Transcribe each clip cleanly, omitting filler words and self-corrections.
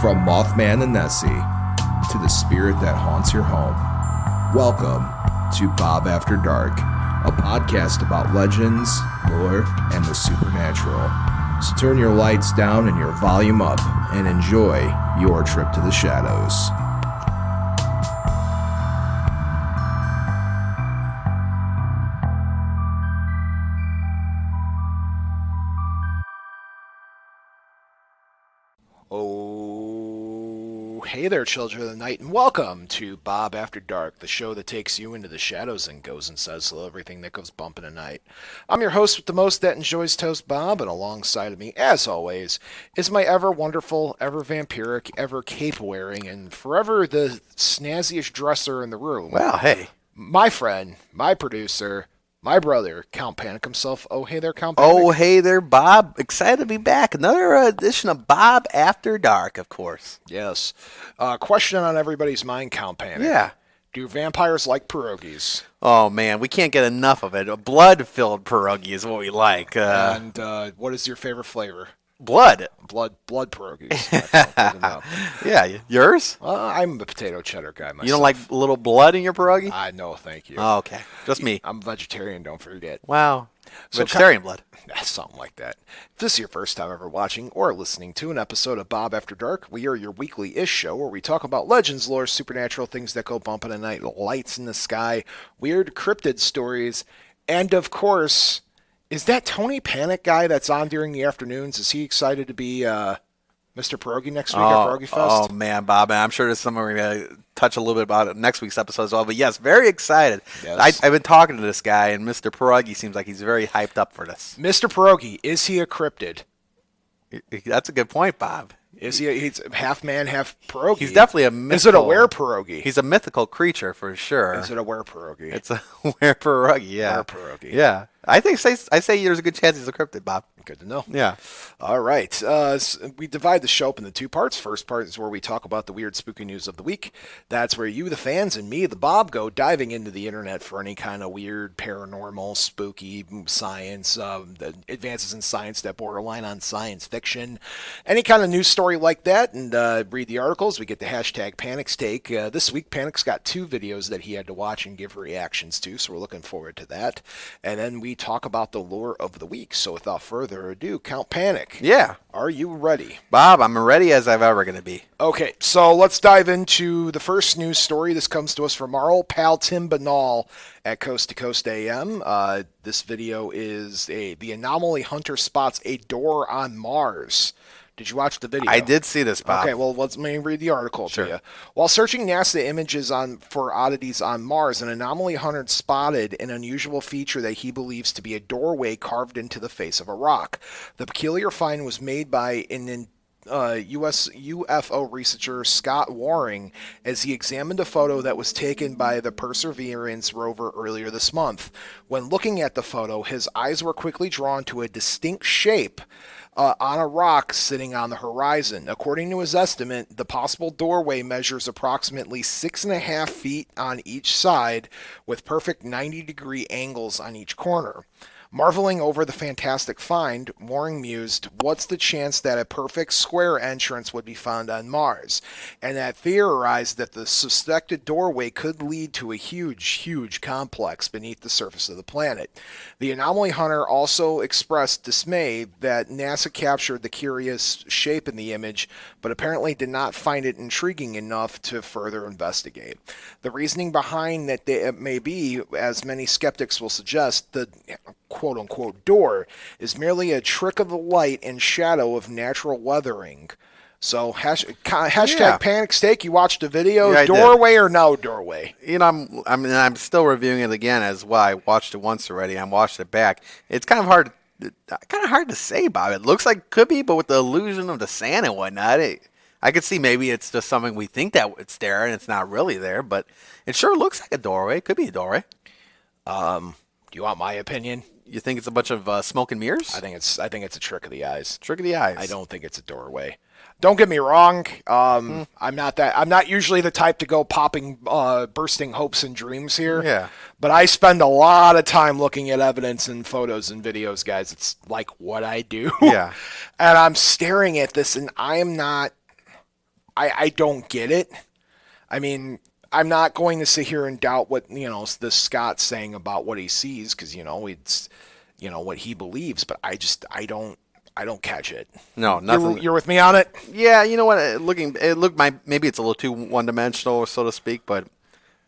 From Mothman and Nessie to the spirit that haunts your home, welcome to Bob After Dark, a podcast about legends, lore, and the supernatural. So turn your lights down and your volume up and enjoy your trip to the shadows. Hey there, children of the night, and welcome to Bob After Dark, the show that takes you into the shadows and goes and says hello everything that goes bump in the night. I'm your host with the most that enjoys toast, Bob, and alongside of me, as always, is my ever wonderful, ever vampiric, ever cape-wearing, and forever the snazziest dresser in the room. Well, hey. My friend, my producer, my brother, Count Panic himself. Oh, hey there, Count Panic. Oh, hey there, Bob. Excited to be back. Another edition of Bob After Dark, of course. Yes. Question on everybody's mind, Count Panic. Yeah. Do vampires like pierogies? Oh, man, we can't get enough of it. A blood-filled pierogi is what we like. And what is your favorite flavor? Blood. Blood pierogies. Yeah, yours? I'm a potato cheddar guy myself. You don't like a little blood in your pierogi? No, thank you. Oh, okay. Just me. I'm vegetarian, don't forget. Wow. Vegetarian blood. Something like that. If this is your first time ever watching or listening to an episode of Bob After Dark, we are your weekly-ish show where we talk about legends, lore, supernatural things that go bump in the night, lights in the sky, weird cryptid stories, and of course, is that Tony Panic guy that's on during the afternoons? Is he excited to be Mr. Pierogi next week at Pierogi Fest? Oh, man, Bob. I'm sure there's something we're going to touch a little bit about it next week's episode as well. But, yes, very excited. Yes. I've been talking to this guy, and Mr. Pierogi seems like he's very hyped up for this. Mr. Pierogi, is he a cryptid? That's a good point, Bob. Is he? He's half man, half pierogi. He's definitely a mythical. Is it a were-pierogi? He's a mythical creature for sure. Is it a were-pierogi? It's a were-pierogi, yeah. Were-pierogi. Yeah. I say there's a good chance he's a cryptid, Bob. Good to know. Yeah. All right. We divide the show up into two parts. First part is where we talk about the weird, spooky news of the week. That's where you, the fans, and me, the Bob, go diving into the internet for any kind of weird, paranormal, spooky science, the advances in science that borderline on science fiction, any kind of news story like that, and read the articles. We get the hashtag Panic's Take. This week, Panic's got 2 videos that he had to watch and give reactions to, so we're looking forward to that. And then we talk about the lore of the week. So without further ado, Count Panic. Yeah. Are you ready? Bob, I'm ready as I've ever going to be. Okay, so let's dive into the first news story. This comes to us from our old pal Tim Banal at Coast to Coast AM. This video is the anomaly hunter spots a door on Mars. Did you watch the video? I did see this, Bob. Okay, well, let me read the article Sure. to you. While searching NASA images for oddities on Mars, an anomaly hunter spotted an unusual feature that he believes to be a doorway carved into the face of a rock. The peculiar find was made by an U.S. UFO researcher Scott Waring as he examined a photo that was taken by the Perseverance rover earlier this month. When looking at the photo, his eyes were quickly drawn to a distinct shape on a rock sitting on the horizon. According to his estimate, the possible doorway measures approximately 6.5 feet on each side, with perfect 90-degree angles on each corner. Marveling over the fantastic find, Waring mused, what's the chance that a perfect square entrance would be found on Mars? And that theorized that the suspected doorway could lead to a huge complex beneath the surface of the planet. The anomaly hunter also expressed dismay that NASA captured the curious shape in the image, but apparently did not find it intriguing enough to further investigate. The reasoning behind that it may be, as many skeptics will suggest, the quote-unquote door is merely a trick of the light and shadow of natural weathering. So hashtag Panic Steak. You watched the video. Yeah, doorway or no doorway? You know, I'm still reviewing it again as well. I watched it once already. I watched it back. It's kind of hard to say, Bob. It looks like it could be, but with the illusion of the sand and whatnot, I could see maybe it's just something we think that it's there and it's not really there. But it sure looks like a doorway. It could be a doorway. Do you want my opinion? You think it's a bunch of smoke and mirrors? I think it's a trick of the eyes. Trick of the eyes. I don't think it's a doorway. Don't get me wrong. I'm not usually the type to go bursting hopes and dreams here. Yeah. But I spend a lot of time looking at evidence and photos and videos, guys. It's like what I do. Yeah. And I'm staring at this, and I am not I don't get it. I mean, I'm not going to sit here and doubt what, this Scott's saying about what he sees, because, it's, what he believes, but I don't catch it. No, nothing. You're with me on it? Yeah, you know what? Maybe it's a little too one-dimensional, so to speak, but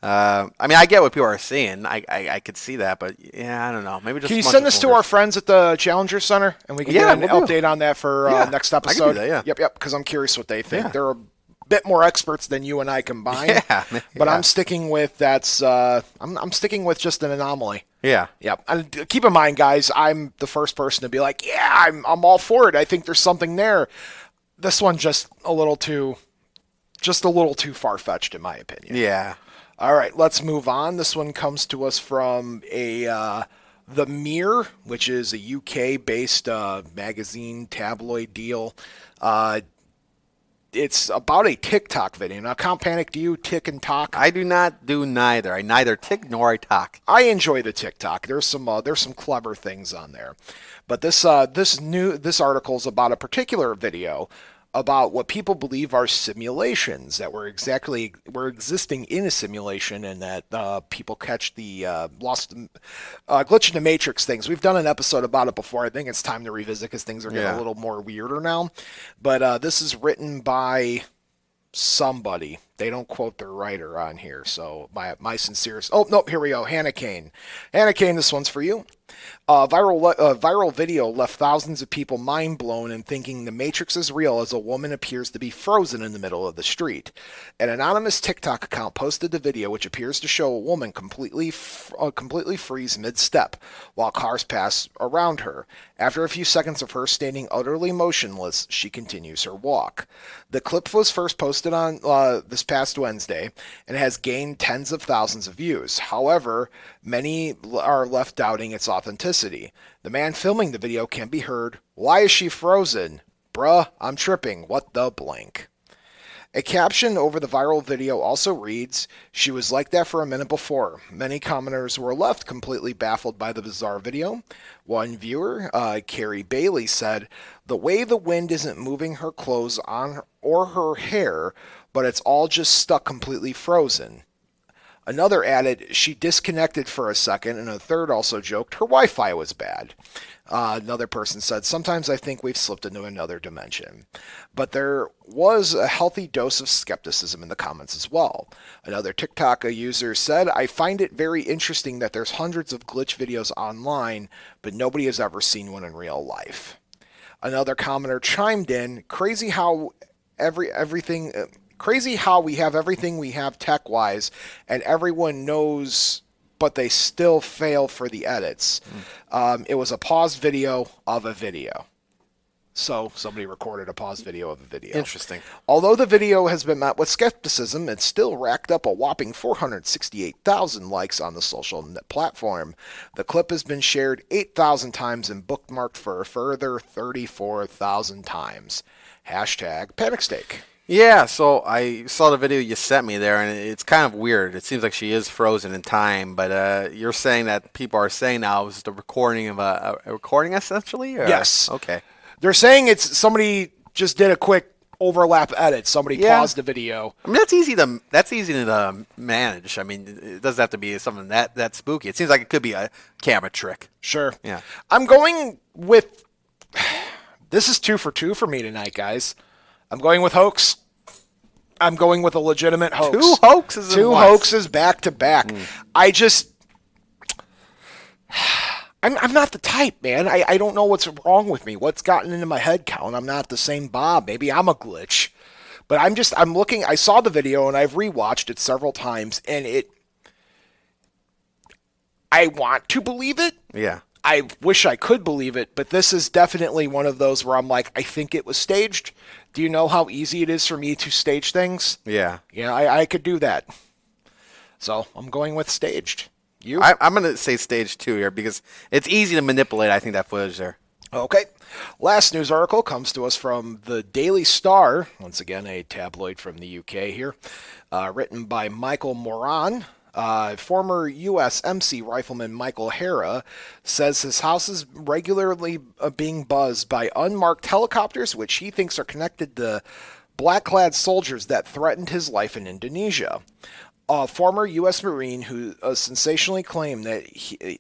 I mean, I get what people are seeing. I could see that, but yeah, I don't know. Maybe just. Can you send this to our friends at the Challenger Center, and we can get an update on that for next episode? I can do that, yeah. Yep. Because I'm curious what they think. They're a bit more experts than you and I combined. But I'm sticking with I'm sticking with just an anomaly. Yeah. Yep. And keep in mind, guys, I'm the first person to be like, I'm all for it. I think there's something there. This one just a little too far-fetched, in my opinion. Yeah. All right, let's move on. This one comes to us from The Mirror, which is a UK-based magazine tabloid deal. It's about a TikTok video. Now, Count Panic, do you tick and talk? I do not do neither. I neither tick nor I talk. I enjoy the TikTok. There's some clever things on there, but this article is about a particular video about what people believe are simulations, that we're existing in a simulation, and that people catch the glitch in the matrix things. We've done an episode about it before. I think it's time to revisit because things are getting a little more weirder now. But this is written by somebody. They don't quote their writer on here, so my sincerest. Oh no, here we go. Hannah Kane. Hannah Kane, this one's for you. Viral video left thousands of people mind blown and thinking the Matrix is real as a woman appears to be frozen in the middle of the street. An anonymous TikTok account posted the video, which appears to show a woman completely freeze mid-step while cars pass around her. After a few seconds of her standing utterly motionless, she continues her walk. The clip was first posted on this past Wednesday and has gained tens of thousands of views. However, many are left doubting its authenticity. The man filming the video can be heard, "Why is she frozen? Bruh, I'm tripping. What the blank?" A caption over the viral video also reads, "She was like that for a minute before." Many commenters were left completely baffled by the bizarre video. One viewer, Carrie Bailey, said, "The way the wind isn't moving her clothes on or her hair, but it's all just stuck completely frozen." Another added, "She disconnected for a second," and a third also joked her Wi-Fi was bad. Another person said, "Sometimes I think we've slipped into another dimension." But there was a healthy dose of skepticism in the comments as well. Another TikTok user said, "I find it very interesting that there's hundreds of glitch videos online, but nobody has ever seen one in real life." Another commenter chimed in, "Crazy how crazy how we have everything we have tech-wise, and everyone knows, but they still fail for the edits." It was a paused video of a video. So somebody recorded a paused video of a video. Interesting. Although the video has been met with skepticism, it still racked up a whopping 468,000 likes on the social platform. The clip has been shared 8,000 times and bookmarked for a further 34,000 times. Hashtag Panic Steak. Yeah, so I saw the video you sent me there, and it's kind of weird. It seems like she is frozen in time, but you're saying that people are saying now it's the recording of a recording, essentially? Or? Yes. Okay. They're saying it's somebody just did a quick overlap edit. Somebody paused the video. I mean, that's easy to manage. I mean, it doesn't have to be something that spooky. It seems like it could be a camera trick. Sure. Yeah. I'm going with... This is 2 for 2 for me tonight, guys. I'm going with hoax. I'm going with a legitimate hoax. Two hoaxes Two hoaxes back to back. I'm not the type, man. I don't know what's wrong with me. What's gotten into my head, Colin? I'm not the same Bob. Maybe I'm a glitch. But I'm looking. I saw the video and I've rewatched it several times, and I want to believe it. Yeah. I wish I could believe it, but this is definitely one of those where I'm like, I think it was staged. Do you know how easy it is for me to stage things? Yeah. Yeah, I could do that. So I'm going with staged. You? I'm going to say stage 2 here because it's easy to manipulate, I think, that footage there. Okay. Last news article comes to us from the Daily Star, once again a tabloid from the UK here, written by Michael Moran. Former U.S. MC rifleman Michael Hara says his house is regularly being buzzed by unmarked helicopters, which he thinks are connected to black-clad soldiers that threatened his life in Indonesia. A former U.S. Marine who sensationally claimed that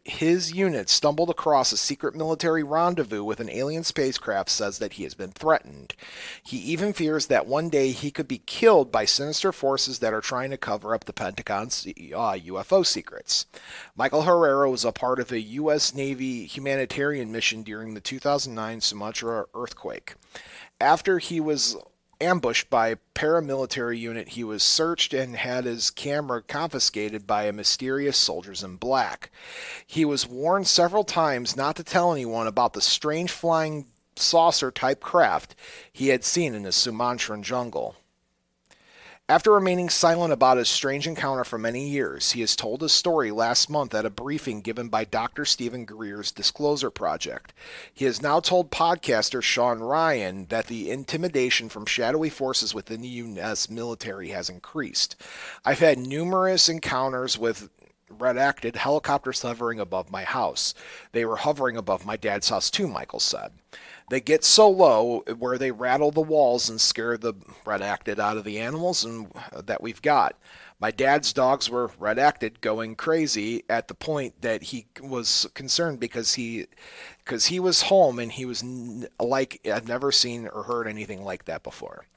his unit stumbled across a secret military rendezvous with an alien spacecraft says that he has been threatened. He even fears that one day he could be killed by sinister forces that are trying to cover up the Pentagon's UFO secrets. Michael Herrera was a part of a U.S. Navy humanitarian mission during the 2009 Sumatra earthquake. After he was ambushed by a paramilitary unit, he was searched and had his camera confiscated by a mysterious soldiers in black. He was warned several times not to tell anyone about the strange flying saucer-type craft he had seen in the Sumatran jungle. After remaining silent about his strange encounter for many years, he has told his story last month at a briefing given by Dr. Stephen Greer's Disclosure Project. He has now told podcaster Sean Ryan that the intimidation from shadowy forces within the U.S. military has increased. I've had numerous encounters with redacted helicopters hovering above my house. They were hovering above my dad's house too, Michael said. They get so low where they rattle the walls and scare the redacted out of the animals and that we've got. My dad's dogs were redacted, going crazy at the point that he was concerned because he was home and he was like, I've never seen or heard anything like that before.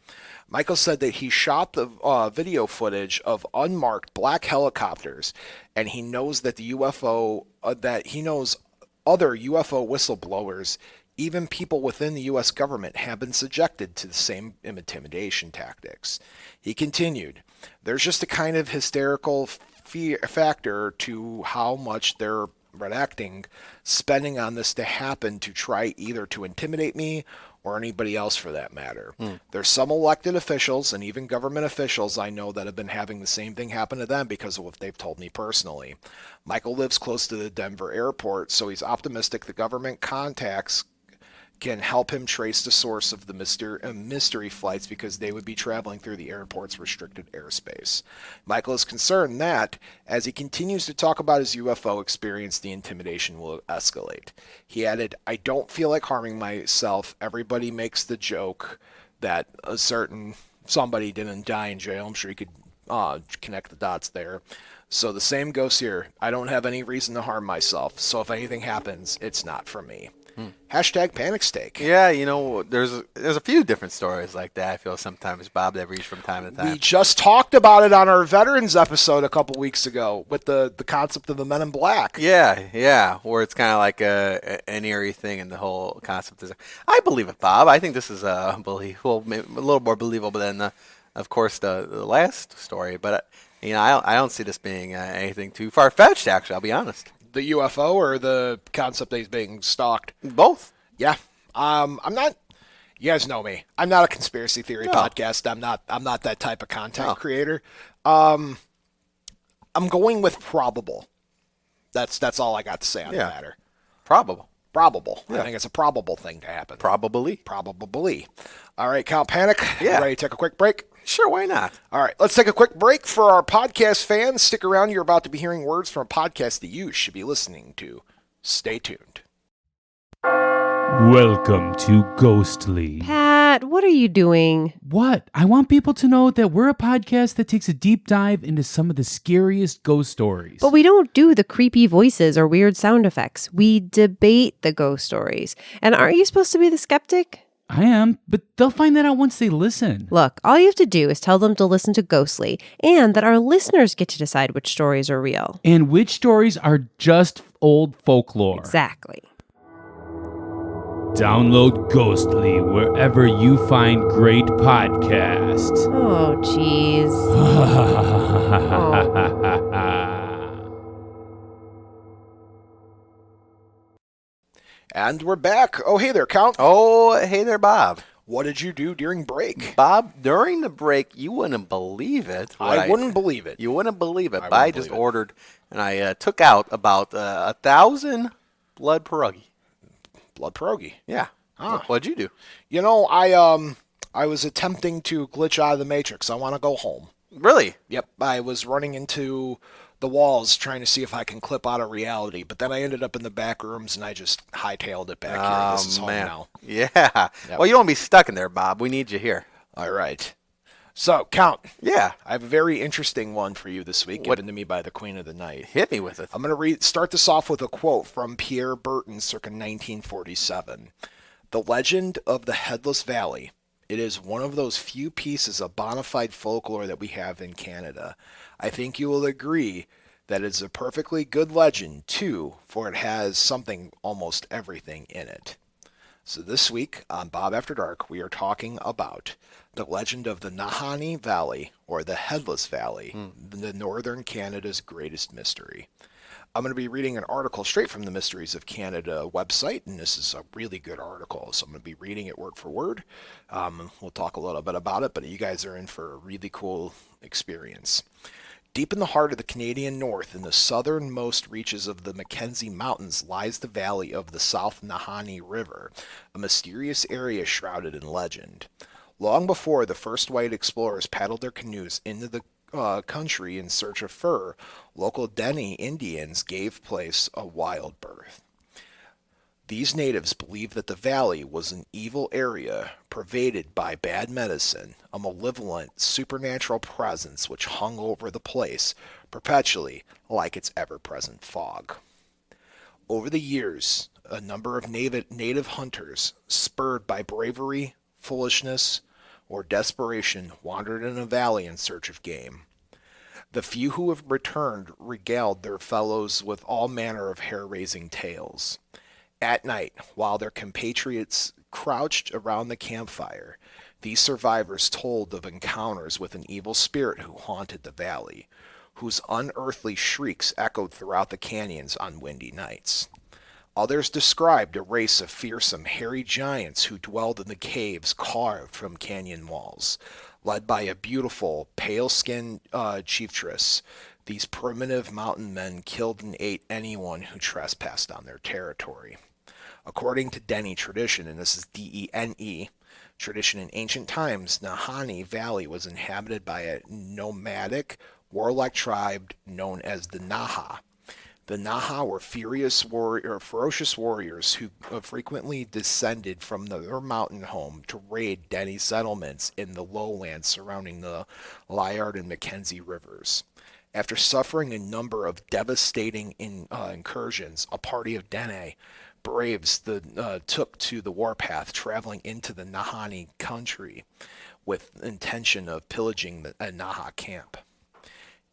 Michael said that he shot the video footage of unmarked black helicopters, and he knows that he knows other UFO whistleblowers, even people within the U.S. government, have been subjected to the same intimidation tactics. He continued, there's just a kind of hysterical factor to how much they're redacting, spending on this to happen to try either to intimidate me or anybody else for that matter. There's some elected officials and even government officials I know that have been having the same thing happen to them because of what they've told me personally. Michael lives close to the Denver airport, so he's optimistic the government contacts can help him trace the source of the mystery flights because they would be traveling through the airport's restricted airspace. Michael is concerned that, as he continues to talk about his UFO experience, the intimidation will escalate. He added, I don't feel like harming myself. Everybody makes the joke that a certain somebody didn't die in jail. I'm sure you could connect the dots there. So the same goes here. I don't have any reason to harm myself. So if anything happens, it's not for me. Hashtag panic steak. Yeah, there's a few different stories like that, I feel sometimes, Bob, that reach from time to time. We just talked about it on our Veterans episode a couple weeks ago with the concept of the Men in Black. Yeah, where it's kind of like an eerie thing, and the whole concept is, I believe it, Bob. I think this is believable, maybe a little more believable than, of course, the last story. But, I don't see this being anything too far-fetched, actually, I'll be honest. The UFO or the concept that he's being stalked? Both. Yeah. I'm not. You guys know me. I'm not a conspiracy theory podcast. I'm not that type of content creator. I'm going with probable. That's all I got to say on the matter. Probable. Yeah. I think it's a probable thing to happen. Probably. All right, Count Panic. Yeah. Ready to take a quick break? Sure, why not? All right, let's take a quick break for our podcast fans. Stick around. You're about to be hearing words from a podcast that you should be listening to. Stay tuned. Welcome to Ghostly. Pat, what are you doing? What? I want people to know that we're a podcast that takes a deep dive into some of the scariest ghost stories. But we don't do the creepy voices or weird sound effects. We debate the ghost stories. And aren't you supposed to be the skeptic? I am, but they'll find that out once they listen. Look, all you have to do is tell them to listen to Ghostly, and that our listeners get to decide which stories are real. And which stories are just old folklore. Exactly. Download Ghostly wherever you find great podcasts. Oh, jeez. And we're back. Oh, hey there, Count. Oh, hey there, Bob. What did you do during break? Bob, during the break, you wouldn't believe it. I wouldn't believe it. You wouldn't believe it. I just ordered, and I took out about 1,000 blood pierogi. Blood pierogi? Yeah. What'd you do? I was attempting to glitch out of the Matrix. I want to go home. Really? Yep. I was running into the walls trying to see if I can clip out of reality, but then I ended up in the back rooms and I just hightailed it back here. This is home now. Yeah. Yep. Well, you won't be stuck in there, Bob. We need you here. All right. So, Count, Yeah. I have a very interesting one for you this week, What- given to me by the Queen of the Night. Hit me with it. I'm going to start this off with a quote from Pierre Berton circa 1947. The legend of the Headless Valley. It is one of those few pieces of bona fide folklore that we have in Canada. I think you will agree that it's a perfectly good legend, too, for it has something almost everything in it. So this week on Bob After Dark, we are talking about the legend of the Nahanni Valley, or the Headless Valley, the northern Canada's greatest mystery. I'm going to be reading an article straight from the Mysteries of Canada website, and this is a really good article, so I'm going to be reading it word for word. We'll talk a little bit about it, but you guys are in for a really cool experience. Deep in the heart of the Canadian North, in the southernmost reaches of the Mackenzie Mountains, lies the valley of the South Nahanni River, a mysterious area shrouded in legend. Long before the first white explorers paddled their canoes into the country in search of fur, local Dene Indians gave place a wild birth. These natives believed that the valley was an evil area pervaded by bad medicine, a malevolent supernatural presence which hung over the place perpetually like its ever-present fog. Over the years, a number of native hunters, spurred by bravery, foolishness, or desperation, wandered in a valley in search of game. The few who have returned regaled their fellows with all manner of hair-raising tales. At night, while their compatriots crouched around the campfire, these survivors told of encounters with an evil spirit who haunted the valley, whose unearthly shrieks echoed throughout the canyons on windy nights. Others described a race of fearsome, hairy giants who dwelled in the caves carved from canyon walls. Led by a beautiful, pale-skinned chieftress, these primitive mountain men killed and ate anyone who trespassed on their territory. According to Dene tradition, and this is Dene, tradition in ancient times, Nahanni Valley was inhabited by a nomadic, warlike tribe known as the Naha. The Naha were ferocious warriors who frequently descended from their mountain home to raid Dene settlements in the lowlands surrounding the Liard and Mackenzie rivers. After suffering a number of devastating incursions, a party of Dene braves took to the warpath, traveling into the Nahanni country with intention of pillaging a Naha camp.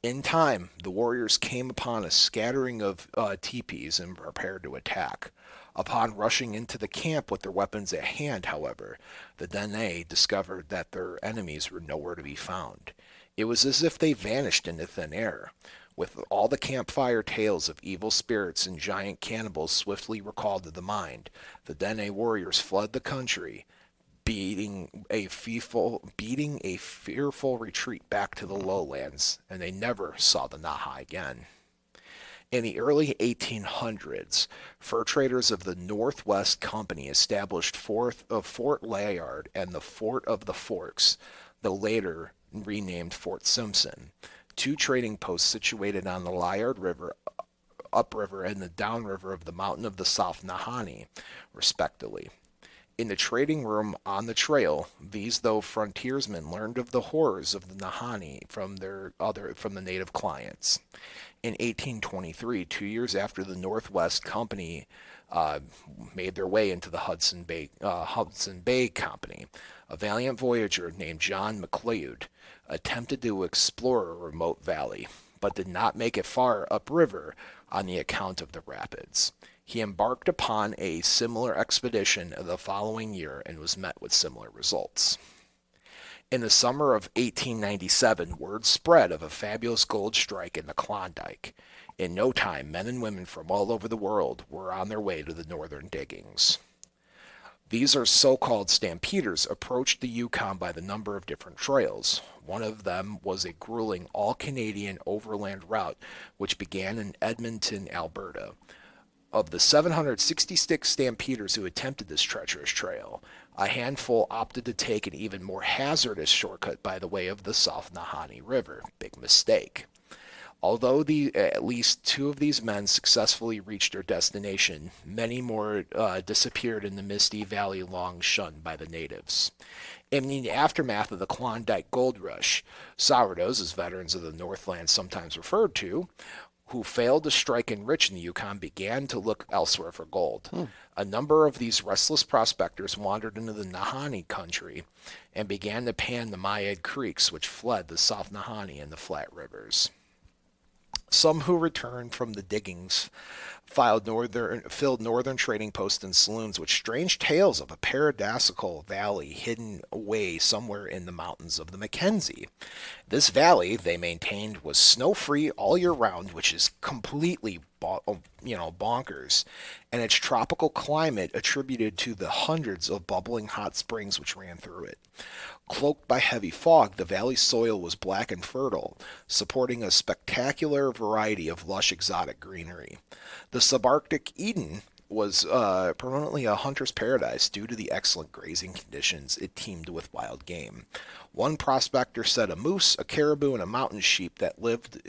In time, the warriors came upon a scattering of teepees and prepared to attack. Upon rushing into the camp with their weapons at hand, however, the Dene discovered that their enemies were nowhere to be found. It was as if they vanished into thin air. With all the campfire tales of evil spirits and giant cannibals swiftly recalled to the mind, the Dene warriors fled the country, beating a fearful retreat back to the lowlands, and they never saw the Naha again. In the early 1800s, fur traders of the Northwest Company established Fort Layard and the Fort of the Forks, the later renamed Fort Simpson, two trading posts situated on the Liard River, upriver, and the downriver of the Mountain of the South Nahanni, respectively. In the trading room on the trail, these frontiersmen learned of the horrors of the Nahanni from the native clients. In 1823, 2 years after the Northwest Company made their way into the Hudson Bay Company, a valiant voyager named John McLeod attempted to explore a remote valley, but did not make it far upriver on the account of the rapids. He embarked upon a similar expedition the following year and was met with similar results. In the summer of 1897, word spread of a fabulous gold strike in the Klondike. In no time, men and women from all over the world were on their way to the northern diggings. These are so-called stampeders approached the Yukon by the number of different trails. One of them was a grueling all-Canadian overland route which began in Edmonton, Alberta. Of the 766 stampeders who attempted this treacherous trail, a handful opted to take an even more hazardous shortcut by the way of the South Nahanni River. Big mistake. Although at least 2 of these men successfully reached their destination, many more disappeared in the misty valley long shunned by the natives. In the aftermath of the Klondike Gold Rush, sourdoughs, as veterans of the Northland sometimes referred to, who failed to strike enrich in the Yukon, began to look elsewhere for gold. A number of these restless prospectors wandered into the Nahanni country and began to pan the Myad creeks, which fled the South Nahanni and the flat rivers. Some who returned from the diggings filled northern trading posts and saloons with strange tales of a paradisical valley hidden away somewhere in the mountains of the Mackenzie. This valley, they maintained, was snow-free all year round, which is completely bonkers, and its tropical climate attributed to the hundreds of bubbling hot springs which ran through it. Cloaked by heavy fog, the valley's soil was black and fertile, supporting a spectacular variety of lush exotic greenery. The subarctic Eden was permanently a hunter's paradise due to the excellent grazing conditions it teemed with wild game. One prospector said a moose, a caribou, and a mountain sheep that lived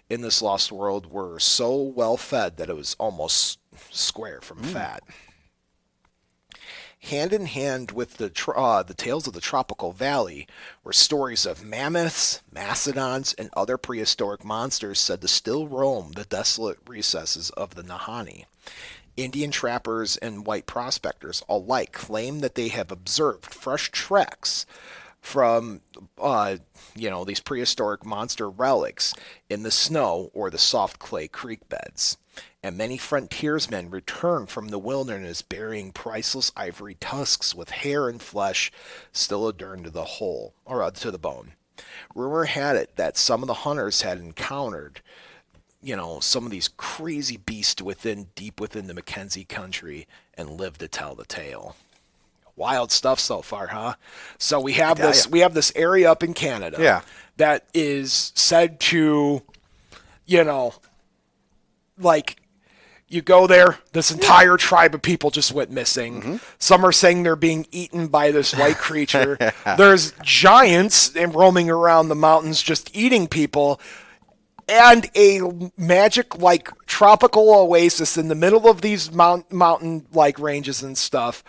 in this lost world were so well fed that it was almost square from fat. Hand in hand with the tales of the tropical valley were stories of mammoths, mastodons, and other prehistoric monsters said to still roam the desolate recesses of the Nahanni. Indian trappers and white prospectors alike claim that they have observed fresh tracks from these prehistoric monster relics in the snow or the soft clay creek beds. And many frontiersmen return from the wilderness bearing priceless ivory tusks with hair and flesh still adorned to the bone. Rumor had it that some of the hunters had encountered, some of these crazy beasts deep within the Mackenzie country and lived to tell the tale. Wild stuff so far, huh? So we have this area up in Canada that is said to, you go there, this entire tribe of people just went missing. Mm-hmm. Some are saying they're being eaten by this white creature. There's giants roaming around the mountains just eating people. And a magic, tropical oasis in the middle of these mountain ranges and stuff,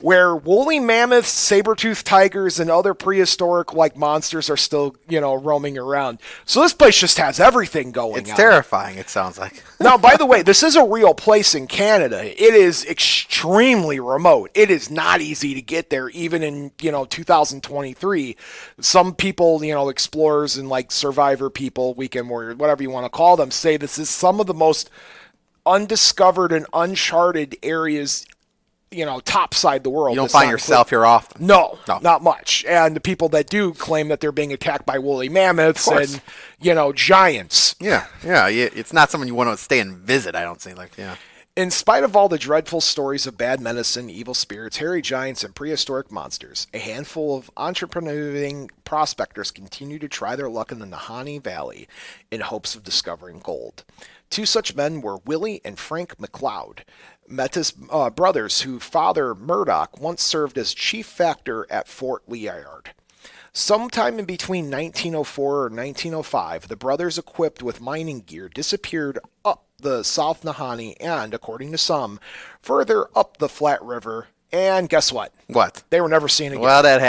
where woolly mammoths, saber-toothed tigers, and other prehistoric monsters are still, roaming around. So this place just has everything going on. It's terrifying, it sounds like. Now, by the way, this is a real place in Canada. It is extremely remote. It is not easy to get there, even in, 2023. Some people, explorers and survivor people, weekend warriors, whatever you want to call them, say this is some of the most undiscovered and uncharted areas topside the world. You don't find yourself here often. No, not much. And the people that do claim that they're being attacked by woolly mammoths and, giants. Yeah. It's not someone you want to stay and visit, I don't think. In spite of all the dreadful stories of bad medicine, evil spirits, hairy giants, and prehistoric monsters, a handful of entrepreneuring prospectors continue to try their luck in the Nahanni Valley in hopes of discovering gold. 2 such men were Willie and Frank McLeod, Metis brothers whose father, Murdoch, once served as chief factor at Fort Liard. Sometime in between 1904 and 1905, the brothers, equipped with mining gear, disappeared up the South Nahanni and, according to some, further up the Flat River. And guess what? What? They were never seen again. Well, that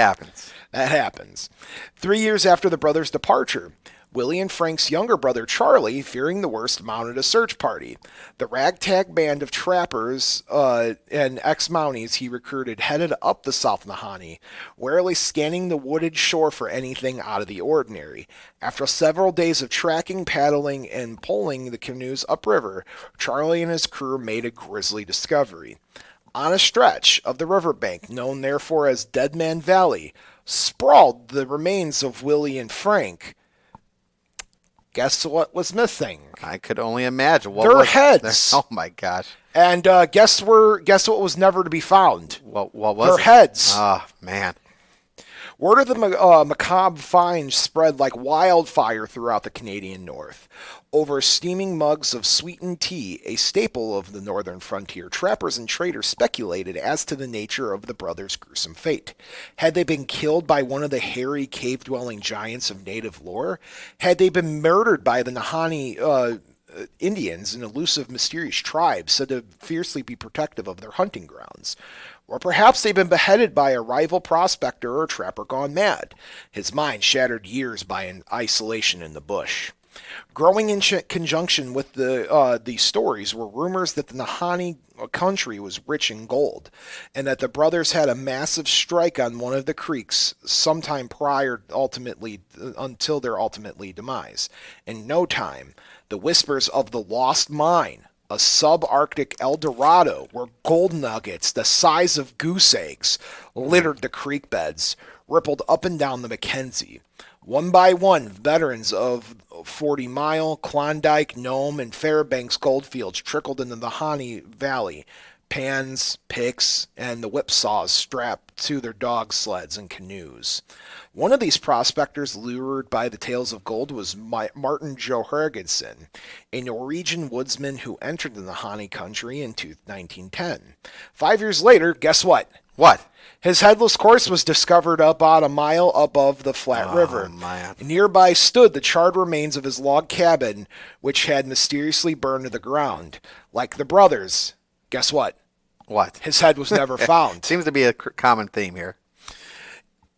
happens. 3 years after the brothers' departure, Willie and Frank's younger brother, Charlie, fearing the worst, mounted a search party. The ragtag band of trappers and ex-Mounties he recruited headed up the South Nahanni, warily scanning the wooded shore for anything out of the ordinary. After several days of tracking, paddling, and poling the canoes upriver, Charlie and his crew made a grisly discovery. On a stretch of the riverbank, known therefore as Dead Man Valley, sprawled the remains of Willie and Frank. Guess what was missing? I could only imagine. Their heads. Oh my gosh! And guess what was never to be found? What was their it? heads? Oh man! Word of the macabre find spread like wildfire throughout the Canadian North. Over steaming mugs of sweetened tea, a staple of the northern frontier, trappers and traders speculated as to the nature of the brothers' gruesome fate. Had they been killed by one of the hairy, cave-dwelling giants of native lore? Had they been murdered by the Nahanni Indians, an elusive, mysterious tribe said to fiercely be protective of their hunting grounds? Or perhaps they've been beheaded by a rival prospector or trapper gone mad, his mind shattered years by an isolation in the bush. Growing in conjunction with these stories were rumors that the Nahanni country was rich in gold, and that the brothers had a massive strike on one of the creeks sometime until their ultimately demise. In no time, the whispers of the lost mine, a subarctic El Dorado, where gold nuggets the size of goose eggs littered the creek beds, rippled up and down the Mackenzie. One by one, veterans of 40 Mile, Klondike, Nome, and Fairbanks goldfields trickled into the Nahanni Valley, pans, picks, and the whipsaws strapped to their dog sleds and canoes. One of these prospectors lured by the tales of gold was Martin Johansen, a Norwegian woodsman who entered the Nahanni country in 1910. 5 years later, guess what? What? His headless corpse was discovered about a mile above the Flat River. Man. Nearby stood the charred remains of his log cabin, which had mysteriously burned to the ground. Like the brothers, guess what? What? His head was never found. Seems to be a common theme here.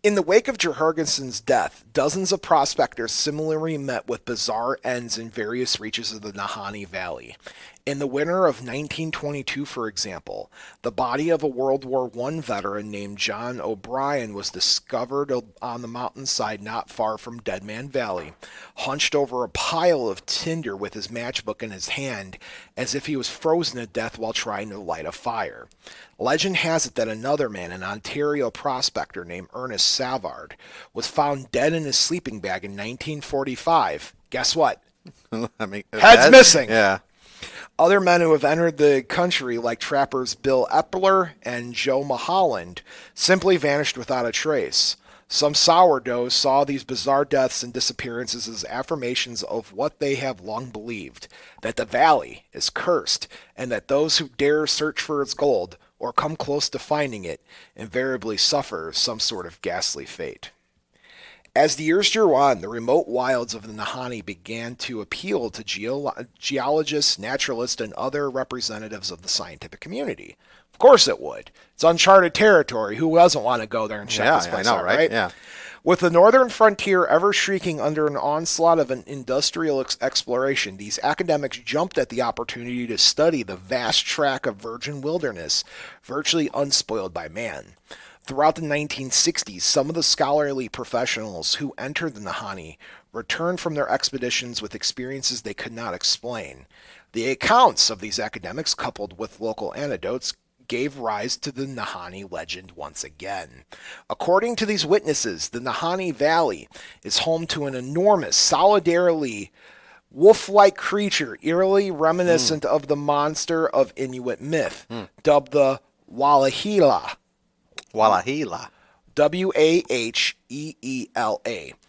In the wake of Jorgensen's death, dozens of prospectors similarly met with bizarre ends in various reaches of the Nahanni Valley. In the winter of 1922, for example, the body of a World War I veteran named John O'Brien was discovered on the mountainside not far from Dead Man Valley, hunched over a pile of tinder with his matchbook in his hand, as if he was frozen to death while trying to light a fire. Legend has it that another man, an Ontario prospector named Ernest Savard, was found dead in his sleeping bag in 1945. Guess what? I mean, Head's missing. Yeah. Other men who have entered the country, like trappers Bill Epler and Joe Mulholland, simply vanished without a trace. Some sourdoughs saw these bizarre deaths and disappearances as affirmations of what they have long believed, that the valley is cursed, and that those who dare search for its gold or come close to finding it invariably suffer some sort of ghastly fate. As the years drew on, the remote wilds of the Nahanni began to appeal to geologists, naturalists, and other representatives of the scientific community. Of course it would. It's uncharted territory. Who doesn't want to go there and check this place out, right? Yeah. With the northern frontier ever shrieking under an onslaught of an industrial exploration, these academics jumped at the opportunity to study the vast tract of virgin wilderness, virtually unspoiled by man. Throughout the 1960s, some of the scholarly professionals who entered the Nahanni returned from their expeditions with experiences they could not explain. The accounts of these academics, coupled with local anecdotes, gave rise to the Nahanni legend once again. According to these witnesses, the Nahanni Valley is home to an enormous, solidarily wolf-like creature, eerily reminiscent of the monster of Inuit myth, dubbed the Wallahila. Wallahila. Waheela.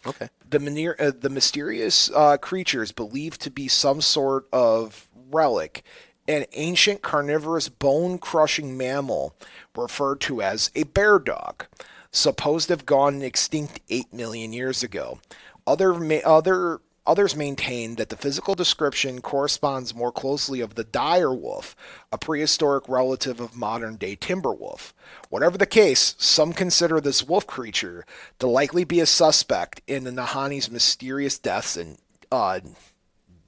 Okay. The mysterious creature is believed to be some sort of relic, an ancient carnivorous bone-crushing mammal referred to as a bear dog, supposed to have gone extinct 8 million years ago. Others maintain that the physical description corresponds more closely of the dire wolf, a prehistoric relative of modern-day timber wolf. Whatever the case, some consider this wolf creature to likely be a suspect in the Nahanni's mysterious deaths and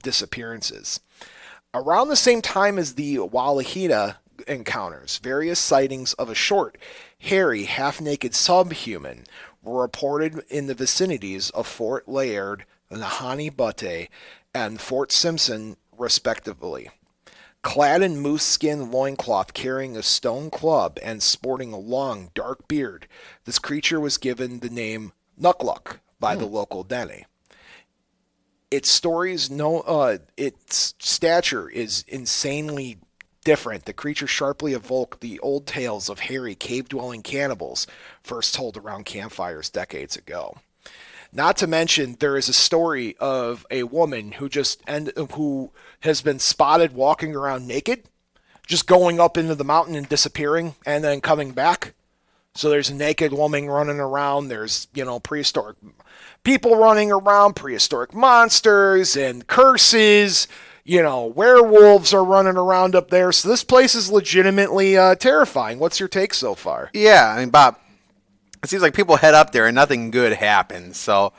disappearances. Around the same time as the Wallahila encounters, various sightings of a short, hairy, half-naked subhuman were reported in the vicinities of Fort Laird, Nahanni Butte, and Fort Simpson, respectively. Clad in moose skin loincloth, carrying a stone club, and sporting a long, dark beard, this creature was given the name Nukluk by the local Dene. Its stature is insanely different. The creature sharply evoked the old tales of hairy, cave-dwelling cannibals first told around campfires decades ago. Not to mention, there is a story of a woman who has been spotted walking around naked, just going up into the mountain and disappearing, and then coming back. So there's a naked woman running around. There's, prehistoric people running around, prehistoric monsters and curses. Werewolves are running around up there. So this place is legitimately terrifying. What's your take so far? Yeah, I mean, Bob, it seems like people head up there and nothing good happens. So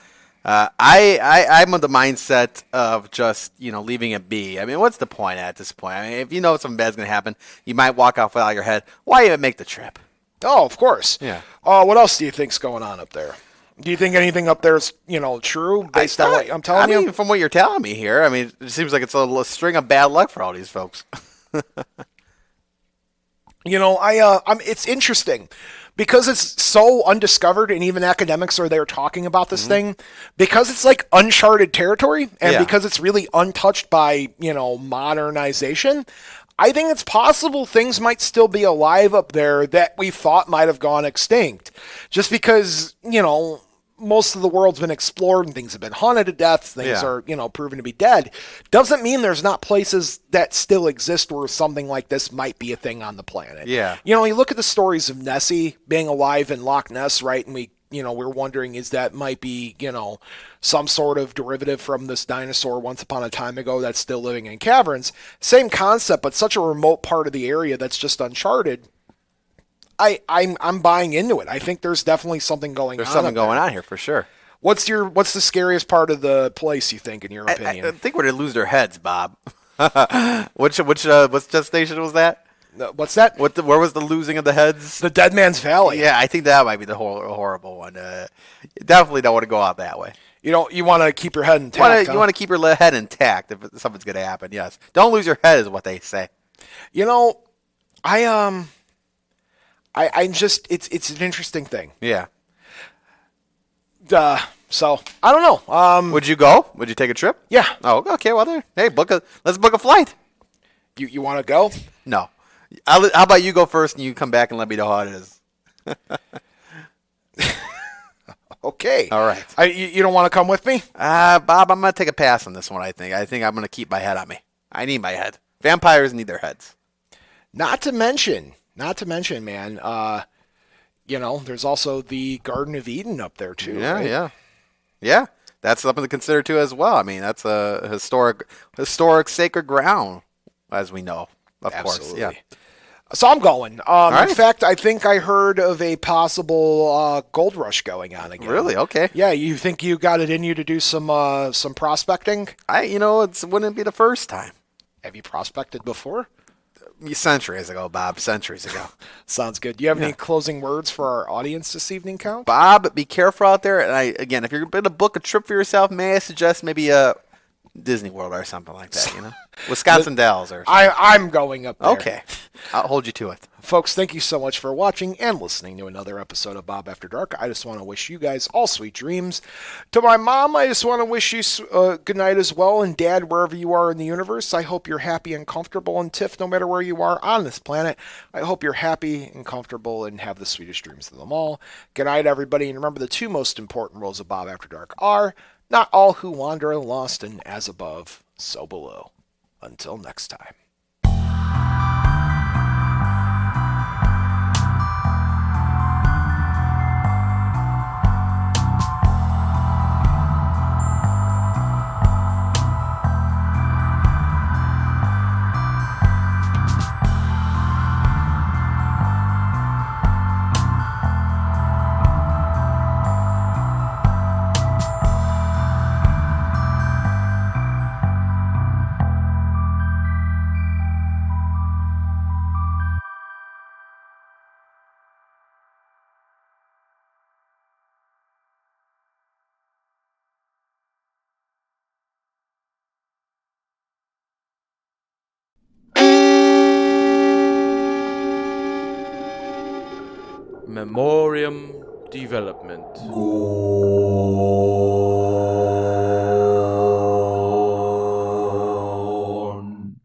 I'm of the mindset of just, leaving it be. I mean, what's the point at this point? I mean, if you know something bad's going to happen, you might walk off without your head. Why even make the trip? Oh, of course. Yeah. What else do you think's going on up there? Do you think anything up there is, true based on what I'm telling you? From what you're telling me here, I mean, it seems like it's a string of bad luck for all these folks. It's interesting because it's so undiscovered, and even academics are there talking about this thing, because it's like uncharted territory, and because it's really untouched by, modernization. I think it's possible things might still be alive up there that we thought might have gone extinct. Just because, most of the world's been explored and things have been hunted to death, things are, proven to be dead, doesn't mean there's not places that still exist where something like this might be a thing on the planet. Yeah. You look at the stories of Nessie being alive in Loch Ness, right? And we're wondering, is that might be, some sort of derivative from this dinosaur once upon a time ago that's still living in caverns. Same concept, but such a remote part of the area that's just uncharted. I'm buying into it. I think there's dedefinitely something going on. There's something going on here for sure. What's the scariest part of the place, you think, in your opinion? I think where they lose their heads, Bob. Which station was that? What's that? Where was the losing of the heads? The Dead Man's Valley. Yeah, I think that might be the horrible one. Definitely don't want to go out that way. You want to keep your head intact. You want to keep your head intact if something's going to happen. Yes, don't lose your head is what they say. I'm just it's an interesting thing. Yeah. So I don't know. Would you go? Would you take a trip? Yeah. Oh, okay. Well, then, hey, let's book a flight. You want to go? No. How about you go first and you come back and let me know how it is? Okay. All right. You don't want to come with me? Bob, I'm going to take a pass on this one, I think. I think I'm going to keep my head on me. I need my head. Vampires need their heads. Not to mention, man, there's also the Garden of Eden up there, too. Yeah, right? Yeah. That's something to consider, too, as well. I mean, that's a historic sacred ground, as we know, of Absolutely. course. Yeah. So I'm going. Right. In fact, I think I heard of a possible gold rush going on again. Really? Okay. Yeah, you think you got it in you to do some prospecting? It wouldn't be the first time. Have you prospected before? Centuries ago, Bob. Centuries ago. Sounds good. Do you have any closing words for our audience this evening, Count? Bob, be careful out there. And if you're going to book a trip for yourself, may I suggest maybe Disney World or something like that, Wisconsin Dells or something. I'm going up there. Okay. I'll hold you to it. Folks, thank you so much for watching and listening to another episode of Bob After Dark. I just want to wish you guys all sweet dreams. To my mom, I just want to wish you good night as well. And Dad, wherever you are in the universe, I hope you're happy and comfortable. And Tiff, no matter where you are on this planet, I hope you're happy and comfortable and have the sweetest dreams of them all. Good night, everybody. And remember, the two most important rules of Bob After Dark are: not all who wander are lost, and as above, so below. Until next time. Memoriam Development.